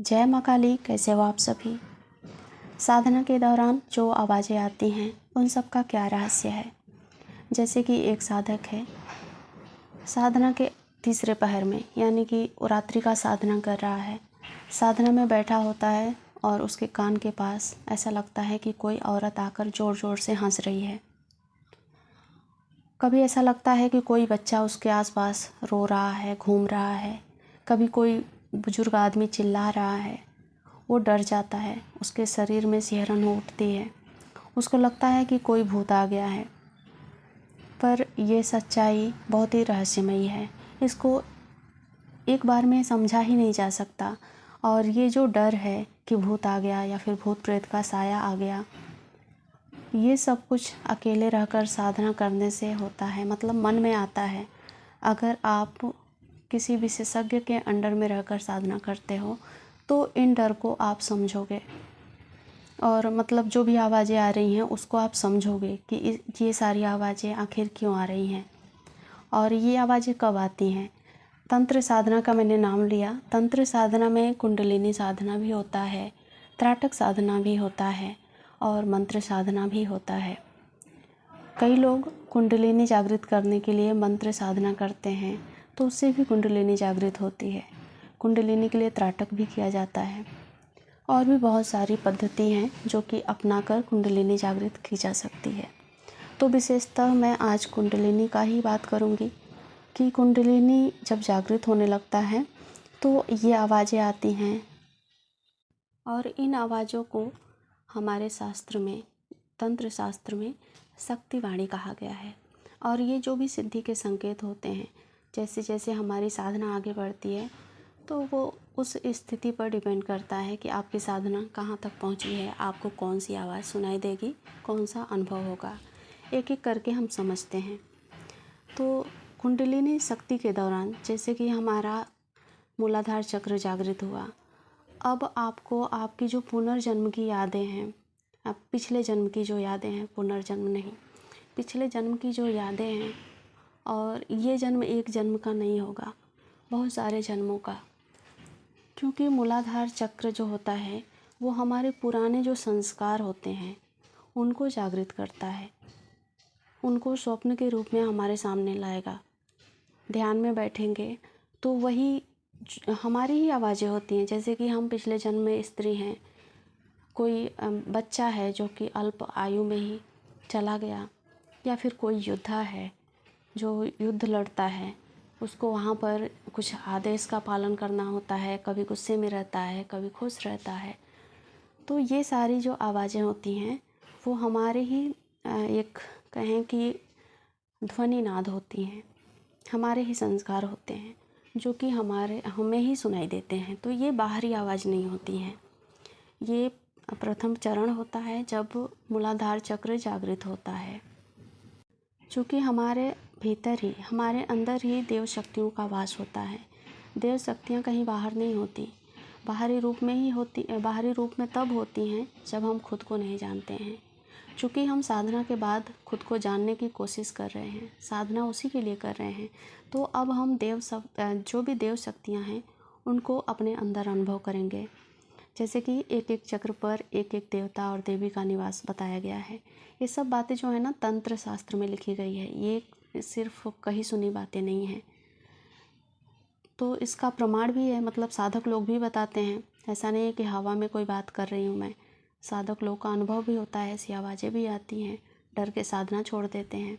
जय माँ काली। कैसे हो आप सभी। साधना के दौरान जो आवाज़ें आती हैं उन सब का क्या रहस्य है। जैसे कि एक साधक है, साधना के तीसरे पहर में यानी कि वो रात्रि का साधना कर रहा है। साधना में बैठा होता है और उसके कान के पास ऐसा लगता है कि कोई औरत आकर ज़ोर ज़ोर से हंस रही है। कभी ऐसा लगता है कि कोई बच्चा उसके आसपास रो रहा है, घूम रहा है। कभी कोई बुजुर्ग आदमी चिल्ला रहा है। वो डर जाता है, उसके शरीर में सिहरन उठती है, उसको लगता है कि कोई भूत आ गया है। पर ये सच्चाई बहुत ही रहस्यमयी है, इसको एक बार में समझा ही नहीं जा सकता। और ये जो डर है कि भूत आ गया या फिर भूत प्रेत का साया आ गया, ये सब कुछ अकेले रहकर साधना करने से होता है, मतलब मन में आता है। अगर आप किसी विशेषज्ञ के अंडर में रहकर साधना करते हो तो इन डर को आप समझोगे और मतलब जो भी आवाज़ें आ रही हैं उसको आप समझोगे कि ये सारी आवाज़ें आखिर क्यों आ रही हैं और ये आवाज़ें कब आती हैं। तंत्र साधना का मैंने नाम लिया। तंत्र साधना में कुंडलिनी साधना भी होता है, त्राटक साधना भी होता है और मंत्र साधना भी होता है। कई लोग कुंडलिनी जागृत करने के लिए मंत्र साधना करते हैं तो उससे भी कुंडलिनी जागृत होती है। कुंडलिनी के लिए त्राटक भी किया जाता है और भी बहुत सारी पद्धति हैं जो कि अपनाकर कुंडलिनी जागृत की जा सकती है। तो विशेषतः मैं आज कुंडलिनी का ही बात करूंगी कि कुंडलिनी जब जागृत होने लगता है तो ये आवाज़ें आती हैं और इन आवाज़ों को हमारे शास्त्र में, तंत्र शास्त्र में शक्तिवाणी कहा गया है। और ये जो भी सिद्धि के संकेत होते हैं, जैसे जैसे हमारी साधना आगे बढ़ती है तो वो उस स्थिति पर डिपेंड करता है कि आपकी साधना कहाँ तक पहुँची है, आपको कौन सी आवाज़ सुनाई देगी, कौन सा अनुभव होगा। एक एक करके हम समझते हैं। तो कुंडलिनी शक्ति के दौरान जैसे कि हमारा मूलाधार चक्र जागृत हुआ, अब आपको आपकी जो पुनर्जन्म की यादें हैं, अब पिछले जन्म की जो यादें हैं, पुनर्जन्म नहीं, पिछले जन्म की जो यादें हैं, और ये जन्म एक जन्म का नहीं होगा, बहुत सारे जन्मों का। क्योंकि मूलाधार चक्र जो होता है वो हमारे पुराने जो संस्कार होते हैं उनको जागृत करता है, उनको स्वप्न के रूप में हमारे सामने लाएगा। ध्यान में बैठेंगे तो वही हमारी ही आवाज़ें होती हैं। जैसे कि हम पिछले जन्म में स्त्री हैं, कोई बच्चा है जो कि अल्प आयु में ही चला गया, या फिर कोई योद्धा है जो युद्ध लड़ता है, उसको वहाँ पर कुछ आदेश का पालन करना होता है, कभी गुस्से में रहता है, कभी खुश रहता है। तो ये सारी जो आवाज़ें होती हैं वो हमारे ही एक कहें कि ध्वनि नाद होती हैं, हमारे ही संस्कार होते हैं जो कि हमें ही सुनाई देते हैं। तो ये बाहरी आवाज़ नहीं होती हैं। ये प्रथम चरण होता है जब मूलाधार चक्र जागृत होता है। चूँकि हमारे भीतर ही, हमारे अंदर ही देव शक्तियों का वास होता है। देव शक्तियाँ कहीं बाहर नहीं होती, बाहरी रूप में ही होती, बाहरी रूप में तब होती हैं जब हम खुद को नहीं जानते हैं। चूँकि हम साधना के बाद खुद को जानने की कोशिश कर रहे हैं, साधना उसी के लिए कर रहे हैं, तो अब हम जो भी देव शक्तियाँ हैं उनको अपने अंदर अनुभव करेंगे। जैसे कि एक एक चक्र पर एक एक देवता और देवी का निवास बताया गया है। ये सब बातें जो है ना तंत्र शास्त्र में लिखी गई है, ये सिर्फ कही सुनी बातें नहीं हैं। तो इसका प्रमाण भी है, मतलब साधक लोग भी बताते हैं। ऐसा नहीं है कि हवा में कोई बात कर रही हूँ मैं, साधक लोग का अनुभव भी होता है, ऐसी आवाज़ें भी आती हैं, डर के साधना छोड़ देते हैं।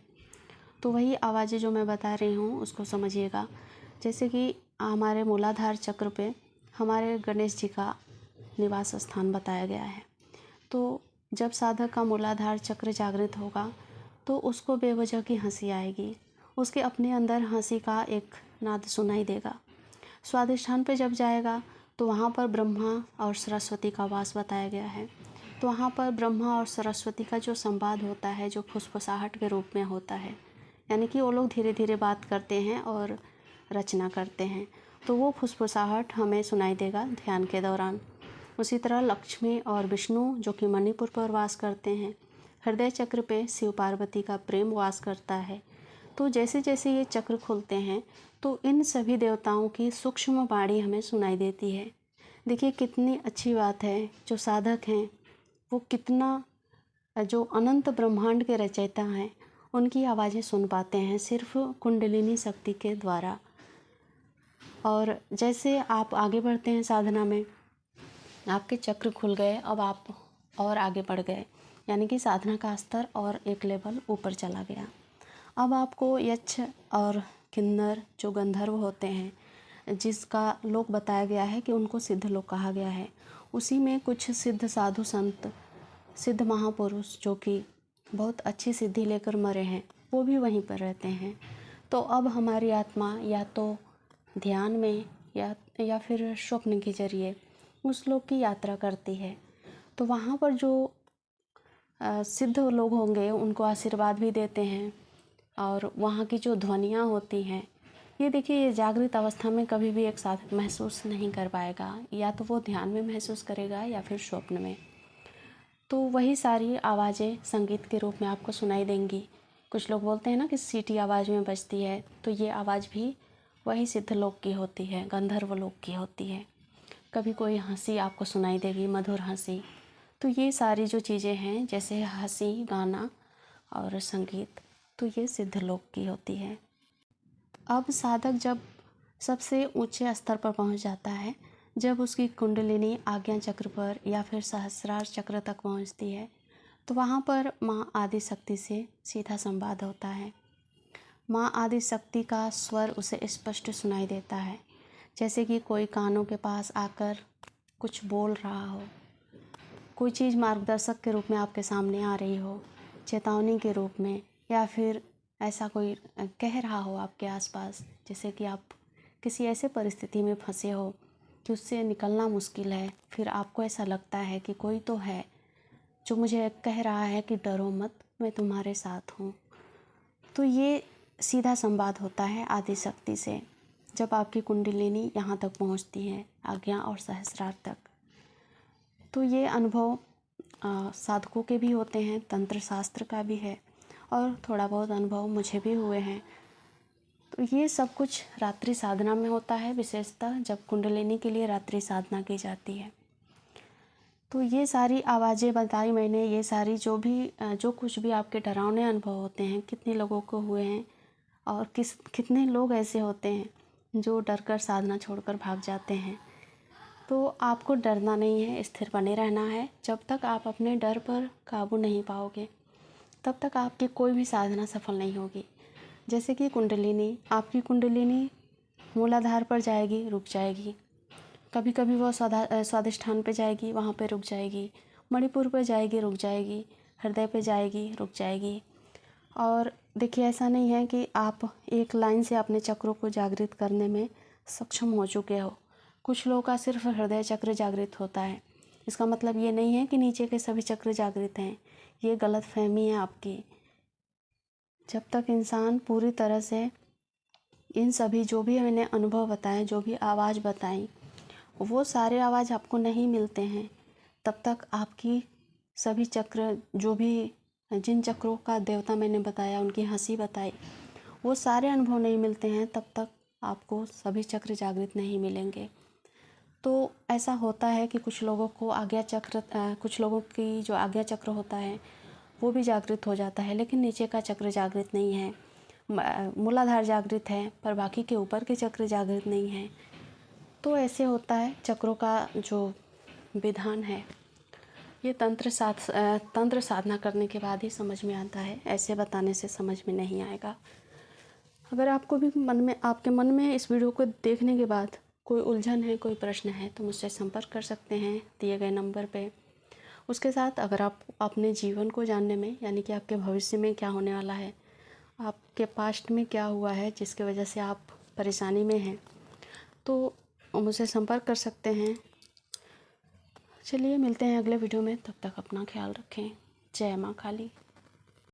तो वही आवाज़ें जो मैं बता रही हूँ उसको समझिएगा। जैसे कि हमारे मूलाधार चक्र पे हमारे गणेश जी का निवास स्थान बताया गया है। तो जब साधक का मूलाधार चक्र जागृत होगा तो उसको बेवजह की हंसी आएगी, उसके अपने अंदर हंसी का एक नाद सुनाई देगा। स्वादिष्ठान पे जब जाएगा तो वहाँ पर ब्रह्मा और सरस्वती का वास बताया गया है। तो वहाँ पर ब्रह्मा और सरस्वती का जो संवाद होता है, जो फुसफुसाहट के रूप में होता है, यानी कि वो लोग धीरे धीरे बात करते हैं और रचना करते हैं, तो वो फुसफुसाहट हमें सुनाई देगा ध्यान के दौरान। उसी तरह लक्ष्मी और विष्णु जो कि मणिपुर पर वास करते हैं, हृदय चक्र पे शिव पार्वती का प्रेम वास करता है। तो जैसे जैसे ये चक्र खुलते हैं तो इन सभी देवताओं की सूक्ष्म वाणी हमें सुनाई देती है। देखिए कितनी अच्छी बात है, जो साधक हैं वो कितना, जो अनंत ब्रह्मांड के रचयिता हैं उनकी आवाज़ें सुन पाते हैं सिर्फ कुंडलिनी शक्ति के द्वारा। और जैसे आप आगे बढ़ते हैं साधना में, आपके चक्र खुल गए, अब आप और आगे बढ़ गए, यानी कि साधना का स्तर और एक लेवल ऊपर चला गया। अब आपको यक्ष और किन्नर जो गंधर्व होते हैं, जिसका लोक बताया गया है कि उनको सिद्ध लोक कहा गया है, उसी में कुछ सिद्ध साधु संत, सिद्ध महापुरुष जो कि बहुत अच्छी सिद्धि लेकर मरे हैं, वो भी वहीं पर रहते हैं। तो अब हमारी आत्मा या तो ध्यान में या फिर स्वप्न के जरिए उस लोक की यात्रा करती है। तो वहाँ पर जो सिद्ध लोग होंगे उनको आशीर्वाद भी देते हैं, और वहाँ की जो ध्वनियाँ होती हैं, ये देखिए, ये जागृत अवस्था में कभी भी एक साधक महसूस नहीं कर पाएगा, या तो वो ध्यान में महसूस करेगा या फिर स्वप्न में। तो वही सारी आवाज़ें संगीत के रूप में आपको सुनाई देंगी। कुछ लोग बोलते हैं ना कि सीटी आवाज़ में बजती है, तो ये आवाज़ भी वही सिद्ध लोक की होती है, गंधर्व लोक की होती है। कभी कोई हंसी आपको सुनाई देगी, मधुर हंसी। तो ये सारी जो चीज़ें हैं, जैसे हंसी, गाना और संगीत, तो ये सिद्ध लोक की होती है। अब साधक जब सबसे ऊंचे स्तर पर पहुंच जाता है, जब उसकी कुंडलिनी आज्ञा चक्र पर या फिर सहस्रार चक्र तक पहुंचती है, तो वहाँ पर माँ आदि शक्ति से सीधा संवाद होता है। माँ आदि शक्ति का स्वर उसे स्पष्ट सुनाई देता है, जैसे कि कोई कानों के पास आकर कुछ बोल रहा हो, कोई चीज़ मार्गदर्शक के रूप में आपके सामने आ रही हो, चेतावनी के रूप में, या फिर ऐसा कोई कह रहा हो आपके आसपास, जैसे कि आप किसी ऐसे परिस्थिति में फंसे हो कि उससे निकलना मुश्किल है, फिर आपको ऐसा लगता है कि कोई तो है जो मुझे कह रहा है कि डरो मत, मैं तुम्हारे साथ हूँ। तो ये सीधा संवाद होता है आदि शक्ति से, जब आपकी कुंडलिनी यहाँ तक पहुँचती है, आज्ञा और सहस्रार तक। तो ये अनुभव साधकों के भी होते हैं, तंत्र शास्त्र का भी है, और थोड़ा बहुत अनुभव मुझे भी हुए हैं। तो ये सब कुछ रात्रि साधना में होता है, विशेषतः जब कुंडलिनी के लिए रात्रि साधना की जाती है। तो ये सारी आवाज़ें बताई मैंने, ये सारी जो कुछ भी आपके डरावने अनुभव होते हैं, कितने लोगों को हुए हैं, और कितने लोग ऐसे होते हैं जो डरकर साधना छोड़कर भाग जाते हैं। तो आपको डरना नहीं है, स्थिर बने रहना है। जब तक आप अपने डर पर काबू नहीं पाओगे, तब तक आपकी कोई भी साधना सफल नहीं होगी। जैसे कि आपकी कुंडलिनी मूलाधार पर जाएगी, रुक जाएगी, कभी कभी वो स्वादिष्ठान पे जाएगी, वहाँ पे रुक जाएगी, मणिपुर पे जाएगी, रुक जाएगी, हृदय पे जाएगी, रुक जाएगी। और देखिए, ऐसा नहीं है कि आप एक लाइन से अपने चक्रों को जागृत करने में सक्षम हो चुके हो। कुछ लोगों का सिर्फ हृदय चक्र जागृत होता है। इसका मतलब ये नहीं है कि नीचे के सभी चक्र जागृत हैं। ये गलत फहमी है आपकी। जब तक इंसान पूरी तरह से इन सभी जो भी मैंने अनुभव बताए, जो भी आवाज़ बताई, वो सारे आवाज़ आपको नहीं मिलते हैं, तब तक आपकी सभी चक्र, जो भी जिन चक्रों का देवता मैंने बताया, उनकी हंसी बताई, वो सारे अनुभव नहीं मिलते हैं, तब तक आपको सभी चक्र जागृत नहीं मिलेंगे। तो ऐसा होता है कि कुछ लोगों की जो आज्ञा चक्र होता है वो भी जागृत हो जाता है, लेकिन नीचे का चक्र जागृत नहीं है। मूलाधार जागृत है, पर बाकी के ऊपर के चक्र जागृत नहीं है। तो ऐसे होता है। चक्रों का जो विधान है, ये तंत्र साधना करने के बाद ही समझ में आता है, ऐसे बताने से समझ में नहीं आएगा। अगर आपको भी आपके मन में इस वीडियो को देखने के बाद कोई उलझन है, कोई प्रश्न है, तो मुझसे संपर्क कर सकते हैं दिए गए नंबर पे। उसके साथ अगर आप अपने जीवन को जानने में, यानी कि आपके भविष्य में क्या होने वाला है, आपके पास्ट में क्या हुआ है जिसकी वजह से आप परेशानी में हैं, तो मुझसे संपर्क कर सकते हैं। चलिए मिलते हैं अगले वीडियो में, तब तक अपना ख्याल रखें। जय माँ काली।